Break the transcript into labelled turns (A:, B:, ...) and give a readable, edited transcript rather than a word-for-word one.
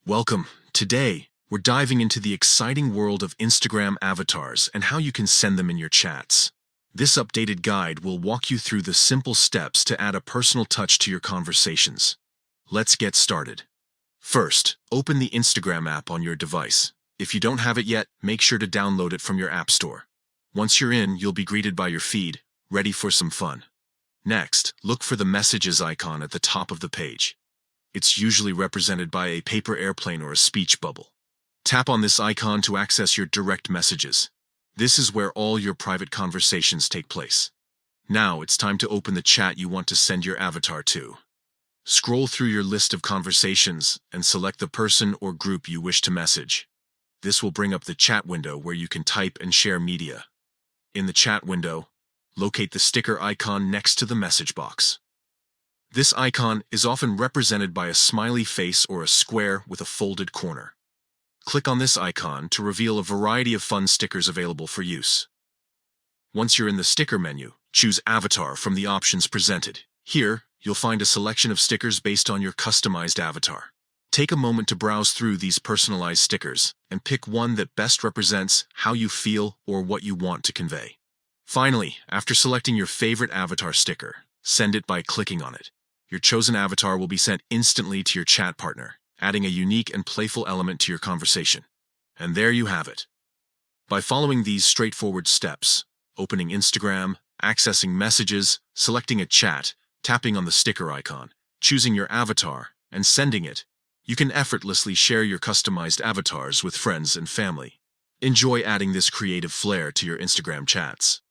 A: Welcome. Today, we're diving into the exciting world of Instagram avatars and how you can send them in your chats. This updated guide will walk you through the simple steps to add a personal touch to your conversations. Let's get started. First, open the Instagram app on your device. If you don't have it yet, make sure to download it from your app store. Once you're in, you'll be greeted by your feed, ready for some fun. Next, look for the messages icon at the top of the page. It's usually represented by a paper airplane or a speech bubble. Tap on this icon to access your direct messages. This is where all your private conversations take place. Now it's time to open the chat you want to send your avatar to. Scroll through your list of conversations and select the person or group you wish to message. This will bring up the chat window where you can type and share media. In the chat window, locate the sticker icon next to the message box. This icon is often represented by a smiley face or a square with a folded corner. Click on this icon to reveal a variety of fun stickers available for use. Once you're in the sticker menu, choose Avatar from the options presented. Here, you'll find a selection of stickers based on your customized avatar. Take a moment to browse through these personalized stickers and pick one that best represents how you feel or what you want to convey. Finally, after selecting your favorite avatar sticker, send it by clicking on it. Your chosen avatar will be sent instantly to your chat partner, adding a unique and playful element to your conversation. And there you have it. By following these straightforward steps, opening Instagram, accessing messages, selecting a chat, tapping on the sticker icon, choosing your avatar, and sending it, you can effortlessly share your customized avatars with friends and family. Enjoy adding this creative flair to your Instagram chats.